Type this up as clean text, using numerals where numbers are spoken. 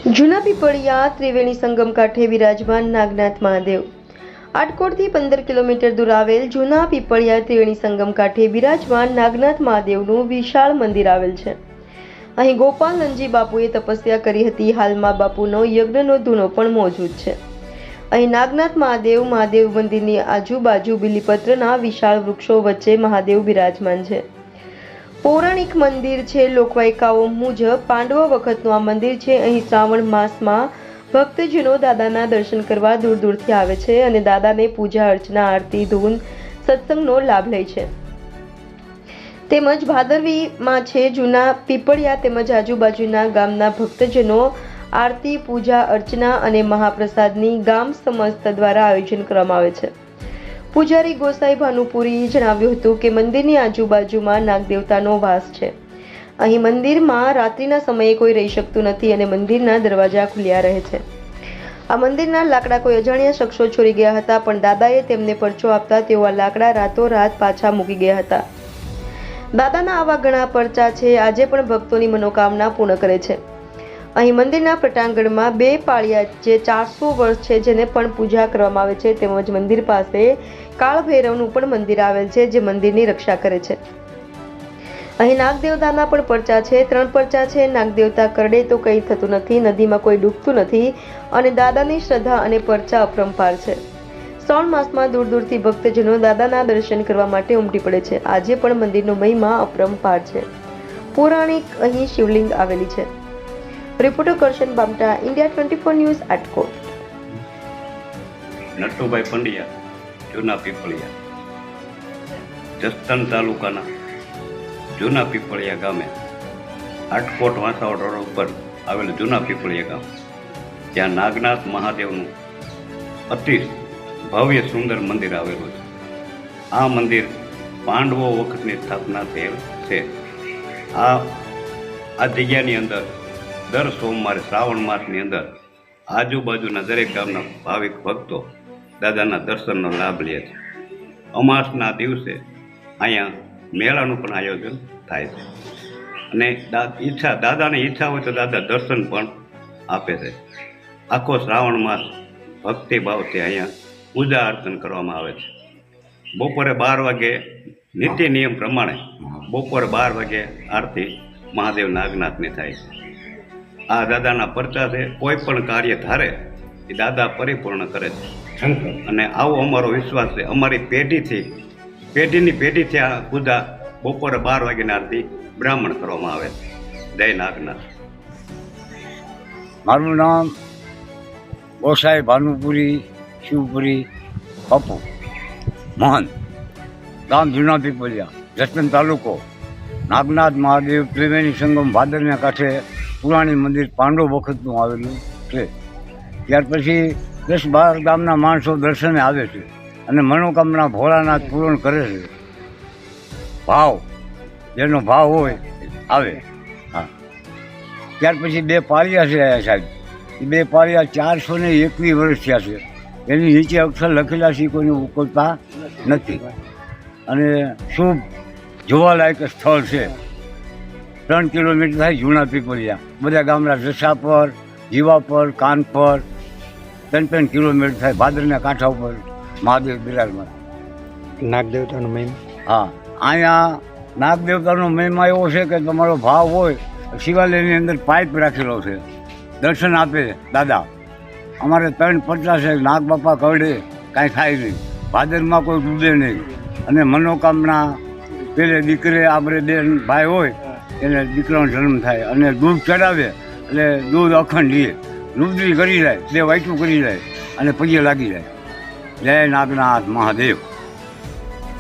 જૂના પીપળિયા ત્રિવેણી સંગમ કાંઠે વિરાજમાન નાગનાથ મહાદેવ. આટકોટથી 15 કિલોમીટર દૂર આવેલ જૂના પીપળિયા ત્રિવેણી સંગમ કાંઠે વિરાજમાન નાગનાથ મહાદેવનું વિશાળ મંદિર આવેલ છે. અહીં ગોપાલનંદજી બાપુએ તપસ્યા કરી હતી. હાલમાં બાપુનો યજ્ઞનો ધૂનો પણ મોજૂદ છે. અહીં નાગનાથ મહાદેવ મંદિરની આજુબાજુ બિલીપત્રના વિશાળ વૃક્ષો વચ્ચે મહાદેવ બિરાજમાન છે. પૌરાણિક મંદિર છે. લોકવાયકાઓ મુજબ પાંડવો વખતનું આ મંદિર છે. અહીં શ્રાવણ માસમાં ભક્તજનો દાદાના દર્શન કરવા દૂર દૂરથી આવે છે અને દાદાને પૂજા અર્ચના, આરતી, ધૂન, સત્સંગનો લાભ લે છે. તેમજ ભાદરવીમાં છે જૂના પીપળિયા તેમજ આજુબાજુના ગામના ભક્તજનો આરતી, પૂજા અર્ચના અને મહાપ્રસાદની ગામ સમસ્ત દ્વારા આયોજન કરવામાં આવે છે. પૂજારી ગોસાઈ ભાનુપુરીએ જણાવ્યું હતું કે મંદિરની આજુબાજુમાં નાગદેવતાનો વાસ છે. અહીં મંદિરમાં રાત્રિના સમયે કોઈ રહી શકતું નથી અને મંદિરના દરવાજા ખુલ્યા રહે છે. આ મંદિરના લાકડા કોઈ અજાણ્યા શખ્સો ચોરી ગયા હતા, પણ દાદાએ તેમને પરચો આપતા તેઓ આ લાકડા રાતોરાત પાછા મૂકી ગયા હતા. દાદાના આવા ઘણા પરચા છે. આજે પણ ભક્તોની મનોકામના પૂર્ણ કરે છે. અહીં મંદિરના પટાંગણમાં 2 પાળિયા જે 400 વર્ષ છે જેને પણ પૂજા કરવામાં આવે છે. તેમજ મંદિર પાસે કાળભૈરવનું પણ મંદિર આવેલ છે જે મંદિરની રક્ષા કરે છે. અહીં નાગદેવતાના પણ પરચા છે. 3 પરચા છે. નાગદેવતા કરડે તો કંઈ થતું નથી, નદીમાં કોઈ ડૂબતું નથી અને દાદાની શ્રદ્ધા અને પરચા અપરંપાર છે. શ્રાવણ માસમાં દૂર દૂરથી ભક્તજનો દાદાના દર્શન કરવા માટે ઉમટી પડે છે. આજે પણ મંદિરનો મહિમા અપરંપાર છે. પૌરાણિક અહીં શિવલિંગ આવેલી છે. Reporter Karshan Bamta, India 24 news, Atkot. Natubhai Pandya, Juna Pipaliya, Jasdan તાલુકાના જૂના પીપળિયા ગામે આટકોટ વાંસાવડ રોડ ઉપર આવેલું જૂના પીપળિયા ગામ, ત્યાં નાગનાથ મહાદેવનું અતિ ભવ્ય સુંદર મંદિર આવેલું છે. આ મંદિર પાંડવો વખતની સ્થાપના થયેલ છે. આ જગ્યાની અંદર દર સોમવારે શ્રાવણ માસની અંદર આજુબાજુના દરેક ગામના ભાવિક ભક્તો દાદાના દર્શનનો લાભ લે છે. અમાસના દિવસે અહીંયા મેળાનું પણ આયોજન થાય છે અને દાદાની ઈચ્છા હોય તો દાદા દર્શન પણ આપે છે. આખો શ્રાવણ માસ ભક્તિભાવથી અહીંયા પૂજા અર્ચન કરવામાં આવે છે. બપોરે 12 વાગે નીતિ નિયમ પ્રમાણે બપોરે 12 વાગે આરતી મહાદેવ નાગનાથની થાય છે. આ દાદાના પરચા છે. કોઈ પણ કાર્ય ધારે એ દાદા પરિપૂર્ણ કરે છે અને આવો અમારો વિશ્વાસ છે. અમારી પેઢીથી આ પૂજા બપોરે 12 વાગ્યાની આરતી બ્રાહ્મણ કરવામાં આવે છે. જય નાગનાથ. મારું નામ ગોસાઈ ભાનુપુરી શિવપુરી પપ્પુ મહંત, ગામ જૂના પીપળિયા, જસદણ તાલુકો. નાગનાથ મહાદેવ ત્રિવેણી સંગમ ભાદરના કાંઠે પુરાણી મંદિર પાંડવ વખતનું આવેલું છે. ત્યાર પછી 10-12 ગામના માણસો દર્શને આવે છે અને મનોકામના ભોળાનાથ પૂરણ કરે છે. જેનો ભાવ હોય આવે. હા, ત્યાર પછી 2 પાળિયા છે સાહેબ. એ 2 પાળિયા 421 વર્ષ થયા છે. એની નીચે અક્ષર લખેલા છે, કોઈને ઉકળતા નથી અને શુભ જોવાલાયક સ્થળ છે. 3 કિલોમીટર થાય જૂના પીપળિયા. બધા ગામડા જસાપર, જીવાપર, કાનપર 3 કિલોમીટર થાય. ભાદરના કાંઠા ઉપર મહાદેવ બિરાજમાન. નાગદેવતાનો મહિમા. હા, અહીંયા નાગદેવતાનો મહિમા એવો છે કે તમારો ભાવ હોય, શિવાલયની અંદર પાઇપ રાખેલો છે, દર્શન આપે દાદા. અમારે 3 પરચા છે. નાગ બાપા કરડે કાંઈ થાય નહીં, ભાદરમાં કોઈ ડૂબે નહીં અને મનોકામના પેલે દીકરે આપણે 2 ભાઈ હોય એને દીકરાનો જન્મ થાય અને દૂધ ચડાવે એટલે દૂધ અખંડ લે, રુદ્રી કરી જાય, 2 વાયટું કરી જાય અને પગે લાગી જાય. જય નાગનાથ મહાદેવ.